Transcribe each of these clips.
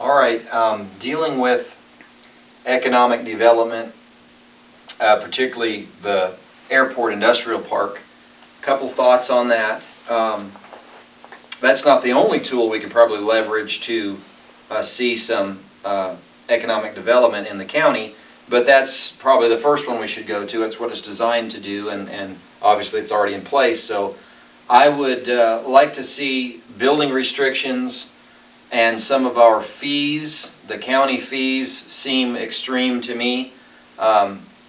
All right, dealing with economic development, particularly the airport industrial park. A couple thoughts on that. That's not the only tool we could probably leverage to see some economic development in the county, but that's probably the first one we should go to. It's what it's designed to do, and obviously it's already in place. So I would like to see building restrictions and some of our fees. The county fees seem extreme to me.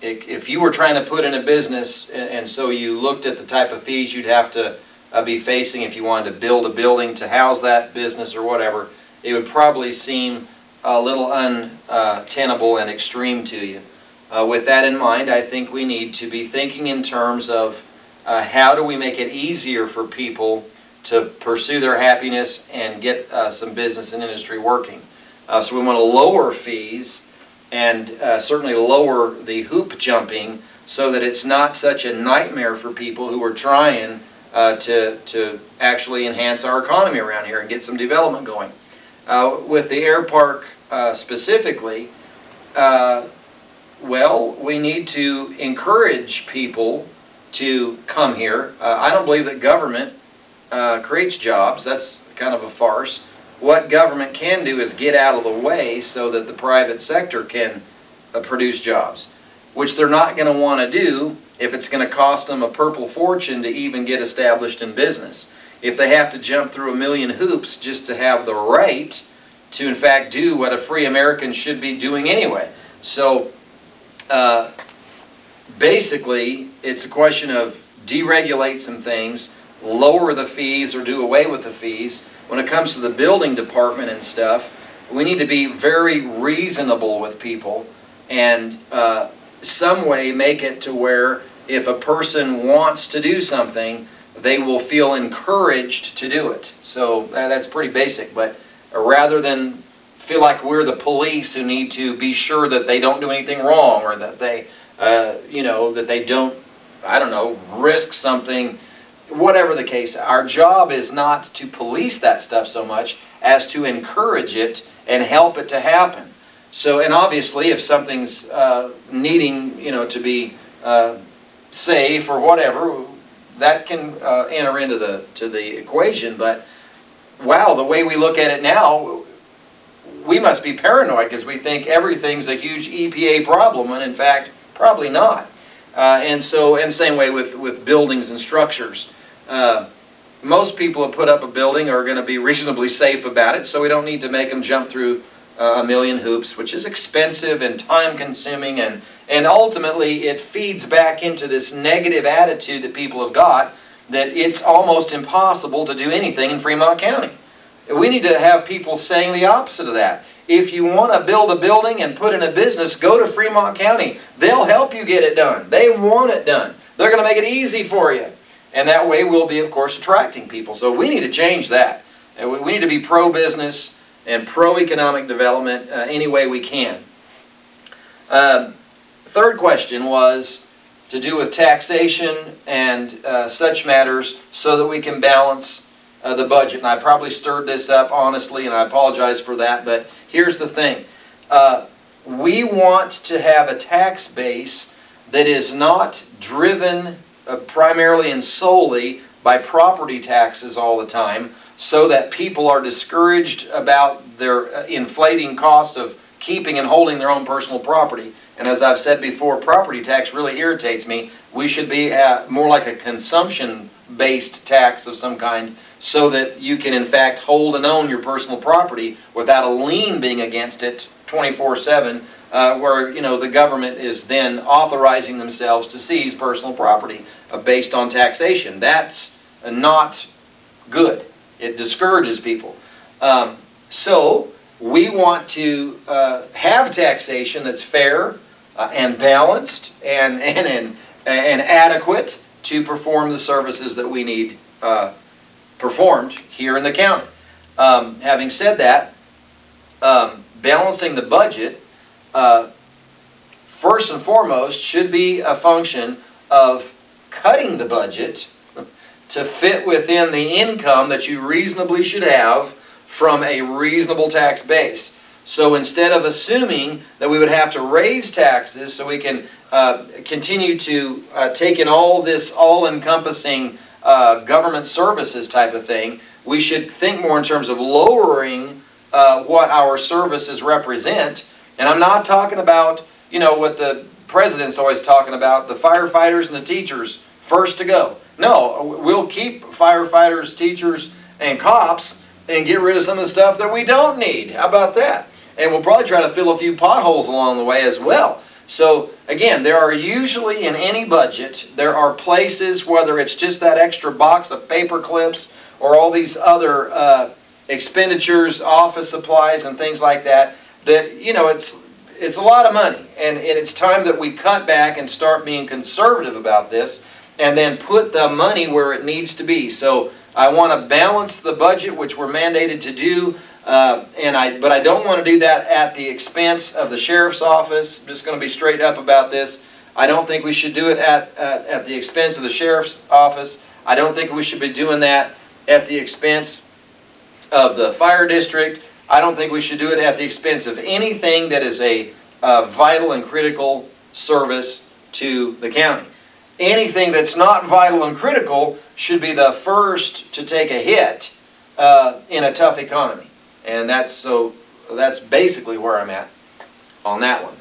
If you were trying to put in a business and so you looked at the type of fees you'd have to be facing if you wanted to build a building to house that business or whatever, it would probably seem a little untenable and extreme to you. With that in mind, I think we need to be thinking in terms of how do we make it easier for people to pursue their happiness and get some business and industry working. So we want to lower fees and certainly lower the hoop jumping so that it's not such a nightmare for people who are trying to actually enhance our economy around here and get some development going. With the air park specifically, well, we need to encourage people to come here. I don't believe that government creates jobs. That's kind of a farce. What government can do is get out of the way so that the private sector can produce jobs, which they're not going to want to do if it's going to cost them a purple fortune to even get established in business. If they have to jump through a million hoops just to have the right to in fact do what a free American should be doing anyway. So basically it's a question of deregulate some things, lower the fees or do away with the fees. When it comes to the building department and stuff, we need to be very reasonable with people and some way make it to where if a person wants to do something, they will feel encouraged to do it. So that's pretty basic, but rather than feel like we're the police who need to be sure that they don't do anything wrong or that they, that they don't, risk something. Whatever the case, our job is not to police that stuff so much as to encourage it and help it to happen. So, and obviously, if something's needing, to be safe or whatever, that can enter into the equation. But wow, the way we look at it now, we must be paranoid because we think everything's a huge EPA problem, when in fact, probably not. And same way with buildings and structures. Most people that put up a building are going to be reasonably safe about it, so we don't need to make them jump through a million hoops, which is expensive and time-consuming, and ultimately it feeds back into this negative attitude that people have got that it's almost impossible to do anything in Fremont County. We need to have people saying the opposite of that. If you want to build a building and put in a business, go to Fremont County. They'll help you get it done. They want it done. They're going to make it easy for you. And that way we'll be, of course, attracting people. So we need to change that. And we need to be pro-business and pro-economic development any way we can. Third question was to do with taxation and such matters so that we can balance the budget. And I probably stirred this up, honestly, and I apologize for that. But here's the thing. We want to have a tax base that is not driven primarily and solely by property taxes all the time, so that people are discouraged about their inflating cost of keeping and holding their own personal property. And as I've said before, property tax really irritates me. We should be more like a consumption-based tax of some kind, so that you can in fact hold and own your personal property without a lien being against it 24/7, where the government is then authorizing themselves to seize personal property based on taxation. That's not good. It discourages people. So we want to have taxation that's fair and balanced and adequate to perform the services that we need performed here in the county. Having said that, balancing the budget first and foremost should be a function of cutting the budget to fit within the income that you reasonably should have from a reasonable tax base. So instead of assuming that we would have to raise taxes so we can continue to take in all this all-encompassing government services type of thing, we should think more in terms of lowering what our services represent. And I'm not talking about, what the president's always talking about, the firefighters and the teachers first to go. No, we'll keep firefighters, teachers, and cops and get rid of some of the stuff that we don't need. How about that? And we'll probably try to fill a few potholes along the way as well. So again, there are usually in any budget, there are places, whether it's just that extra box of paper clips or all these other expenditures, office supplies and things like that, that, it's a lot of money. And it's time that we cut back and start being conservative about this and then put the money where it needs to be. So I want to balance the budget, which we're mandated to do, but I don't want to do that at the expense of the sheriff's office. I'm just going to be straight up about this. I don't think we should do it at the expense of the sheriff's office. I don't think we should be doing that at the expense of the fire district. I don't think we should do it at the expense of anything that is a vital and critical service to the county. Anything that's not vital and critical should be the first to take a hit in a tough economy. And that's basically where I'm at on that one.